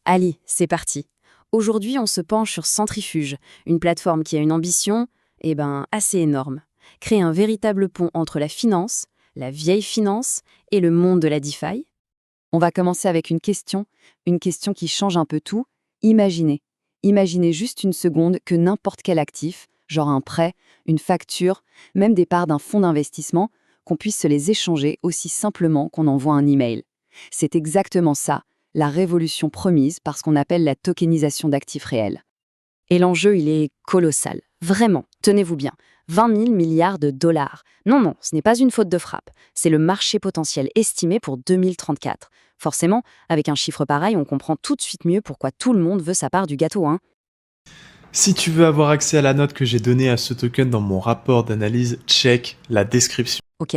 Allez, c'est parti. Aujourd'hui, on se penche sur Centrifuge, une plateforme qui a une ambition, assez énorme. Créer un véritable pont entre la finance, la vieille finance et le monde de la DeFi. On va commencer avec une question qui change un peu tout. Imaginez. Imaginez juste une seconde que n'importe quel actif, genre un prêt, une facture, même des parts d'un fonds d'investissement, qu'on puisse se les échanger aussi simplement qu'on envoie un email. C'est exactement ça, la révolution promise par ce qu'on appelle la tokenisation d'actifs réels. Et l'enjeu, il est colossal. Vraiment, tenez-vous bien. 20 000 milliards de dollars. Non, ce n'est pas une faute de frappe. C'est le marché potentiel estimé pour 2034. Forcément, avec un chiffre pareil, on comprend tout de suite mieux pourquoi tout le monde veut sa part du gâteau, hein. Si tu veux avoir accès à la note que j'ai donnée à ce token dans mon rapport d'analyse, check la description. Ok.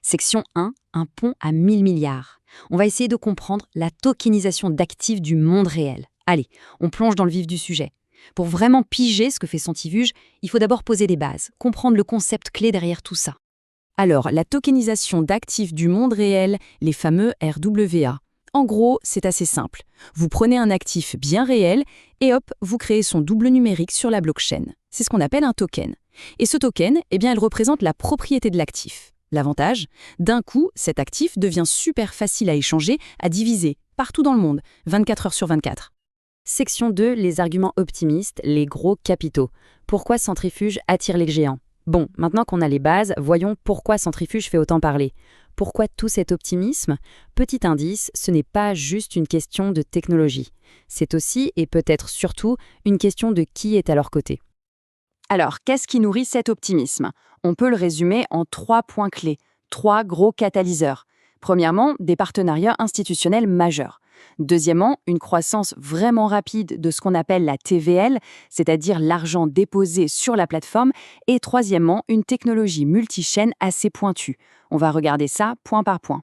Section 1, un pont à 1000 milliards. On va essayer de comprendre la tokenisation d'actifs du monde réel. Allez, on plonge dans le vif du sujet. Pour vraiment piger ce que fait Centrifuge, il faut d'abord poser des bases, comprendre le concept clé derrière tout ça. Alors, la tokenisation d'actifs du monde réel, les fameux RWA. En gros, c'est assez simple. Vous prenez un actif bien réel et hop, vous créez son double numérique sur la blockchain. C'est ce qu'on appelle un token. Et ce token, il représente la propriété de l'actif. L'avantage, d'un coup, cet actif devient super facile à échanger, à diviser, partout dans le monde, 24 heures sur 24. Section 2, les arguments optimistes, les gros capitaux. Pourquoi Centrifuge attire les géants ? Bon, maintenant qu'on a les bases, voyons pourquoi Centrifuge fait autant parler. Pourquoi tout cet optimisme ? Petit indice, ce n'est pas juste une question de technologie. C'est aussi, et peut-être surtout, une question de qui est à leur côté. Alors, qu'est-ce qui nourrit cet optimisme ? On peut le résumer en 3 points clés, 3 gros catalyseurs. Premièrement, des partenariats institutionnels majeurs. Deuxièmement, une croissance vraiment rapide de ce qu'on appelle la TVL, c'est-à-dire l'argent déposé sur la plateforme. Et troisièmement, une technologie multichaîne assez pointue. On va regarder ça point par point.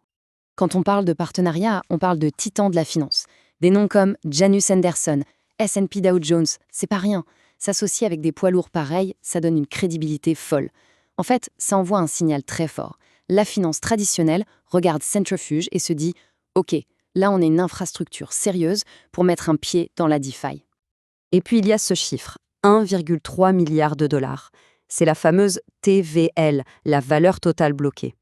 Quand on parle de partenariat, on parle de titans de la finance. Des noms comme Janus Henderson, S&P Dow Jones, c'est pas rien. S'associer avec des poids lourds pareils, ça donne une crédibilité folle. En fait, ça envoie un signal très fort. La finance traditionnelle regarde Centrifuge et se dit « Ok, là on est une infrastructure sérieuse pour mettre un pied dans la DeFi ». Et puis il y a ce chiffre, 1,3 milliard de dollars. C'est la fameuse TVL, la valeur totale bloquée.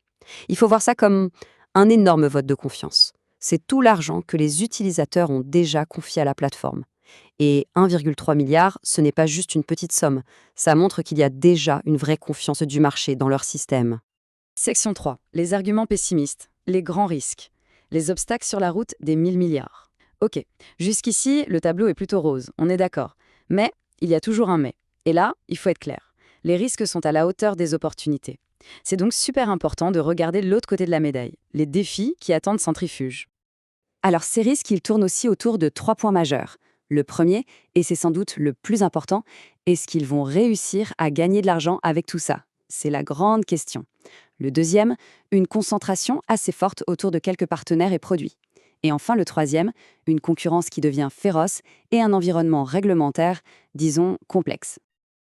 Il faut voir ça comme un énorme vote de confiance. C'est tout l'argent que les utilisateurs ont déjà confié à la plateforme. Et 1,3 milliard, ce n'est pas juste une petite somme. Ça montre qu'il y a déjà une vraie confiance du marché dans leur système. Section 3. Les arguments pessimistes, les grands risques, les obstacles sur la route des 1000 milliards. Ok, jusqu'ici, le tableau est plutôt rose, on est d'accord. Mais il y a toujours un mais. Et là, il faut être clair. Les risques sont à la hauteur des opportunités. C'est donc super important de regarder l'autre côté de la médaille, les défis qui attendent Centrifuge. Alors ces risques, ils tournent aussi autour de 3 points majeurs. Le premier, et c'est sans doute le plus important, est-ce qu'ils vont réussir à gagner de l'argent avec tout ça ? C'est la grande question. Le deuxième, une concentration assez forte autour de quelques partenaires et produits. Et enfin le troisième, une concurrence qui devient féroce et un environnement réglementaire, disons, complexe.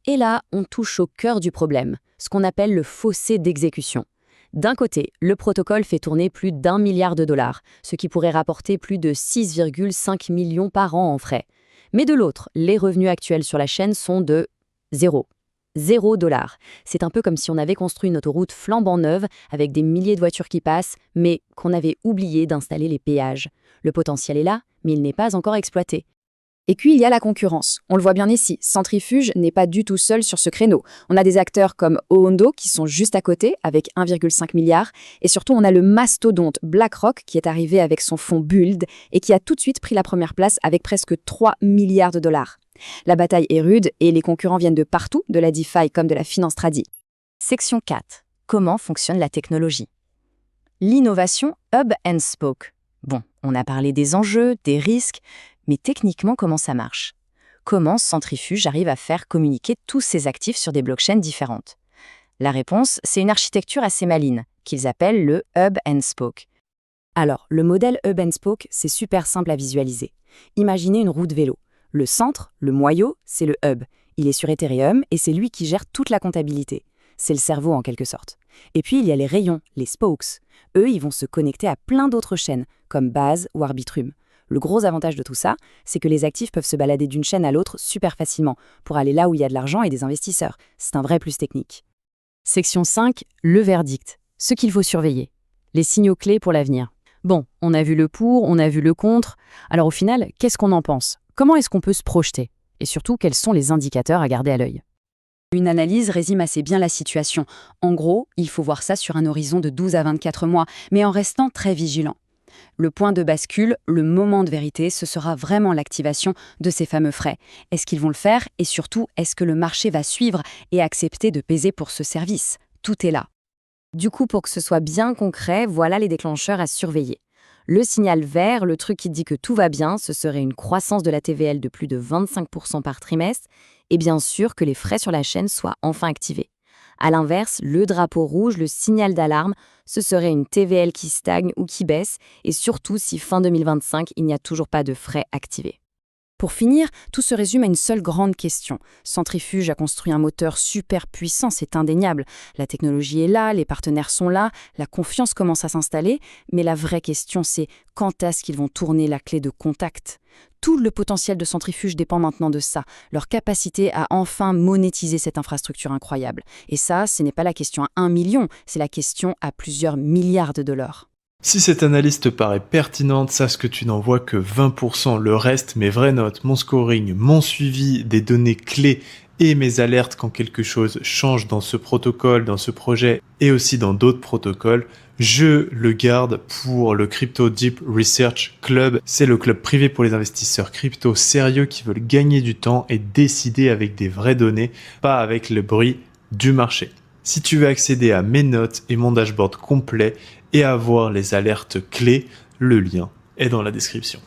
Et là, on touche au cœur du problème, ce qu'on appelle le fossé d'exécution. D'un côté, le protocole fait tourner plus d'1 milliard de dollars, ce qui pourrait rapporter plus de 6,5 millions par an en frais. Mais de l'autre, les revenus actuels sur la chaîne sont de 0. 0 $. C'est un peu comme si on avait construit une autoroute flambant neuve avec des milliers de voitures qui passent, mais qu'on avait oublié d'installer les péages. Le potentiel est là, mais il n'est pas encore exploité. Et puis, il y a la concurrence. On le voit bien ici, Centrifuge n'est pas du tout seul sur ce créneau. On a des acteurs comme Oando qui sont juste à côté, avec 1,5 milliard. Et surtout, on a le mastodonte BlackRock qui est arrivé avec son fonds Build et qui a tout de suite pris la première place avec presque 3 milliards de dollars. La bataille est rude et les concurrents viennent de partout, de la DeFi comme de la finance tradie. Section 4. Comment fonctionne la technologie ? L'innovation hub and spoke. Bon, on a parlé des enjeux, des risques, mais techniquement, comment ça marche ? Comment Centrifuge arrive à faire communiquer tous ces actifs sur des blockchains différentes ? La réponse, c'est une architecture assez maligne, qu'ils appellent le hub and spoke. Alors, le modèle hub and spoke, c'est super simple à visualiser. Imaginez une roue de vélo. Le centre, le moyau, c'est le hub. Il est sur Ethereum et c'est lui qui gère toute la comptabilité. C'est le cerveau en quelque sorte. Et puis, il y a les rayons, les spokes. Eux, ils vont se connecter à plein d'autres chaînes, comme Base ou Arbitrum. Le gros avantage de tout ça, c'est que les actifs peuvent se balader d'une chaîne à l'autre super facilement pour aller là où il y a de l'argent et des investisseurs. C'est un vrai plus technique. Section 5, le verdict. Ce qu'il faut surveiller. Les signaux clés pour l'avenir. Bon, on a vu le pour, on a vu le contre. Alors au final, qu'est-ce qu'on en pense? Comment est-ce qu'on peut se projeter? Et surtout, quels sont les indicateurs à garder à l'œil? Une analyse résume assez bien la situation. En gros, il faut voir ça sur un horizon de 12 à 24 mois, mais en restant très vigilant. Le point de bascule, le moment de vérité, ce sera vraiment l'activation de ces fameux frais. Est-ce qu'ils vont le faire? Et surtout, est-ce que le marché va suivre et accepter de payer pour ce service? Tout est là. Du coup, pour que ce soit bien concret, voilà les déclencheurs à surveiller. Le signal vert, le truc qui dit que tout va bien, ce serait une croissance de la TVL de plus de 25% par trimestre, et bien sûr que les frais sur la chaîne soient enfin activés. À l'inverse, le drapeau rouge, le signal d'alarme, ce serait une TVL qui stagne ou qui baisse, et surtout si fin 2025, il n'y a toujours pas de frais activés. Pour finir, tout se résume à une seule grande question. Centrifuge a construit un moteur super puissant, c'est indéniable. La technologie est là, les partenaires sont là, la confiance commence à s'installer, mais la vraie question c'est quand est-ce qu'ils vont tourner la clé de contact? Tout le potentiel de Centrifuge dépend maintenant de ça, leur capacité à enfin monétiser cette infrastructure incroyable. Et ça, ce n'est pas la question à 1 million, c'est la question à plusieurs milliards de dollars. Si cette analyse te paraît pertinente, sache que tu n'en vois que 20%. Le reste, mes vraies notes, mon scoring, mon suivi des données clés et mes alertes quand quelque chose change dans ce protocole, dans ce projet et aussi dans d'autres protocoles, je le garde pour le Crypto Deep Research Club. C'est le club privé pour les investisseurs crypto sérieux qui veulent gagner du temps et décider avec des vraies données, pas avec le bruit du marché. Si tu veux accéder à mes notes et mon dashboard complet et avoir les alertes clés, le lien est dans la description.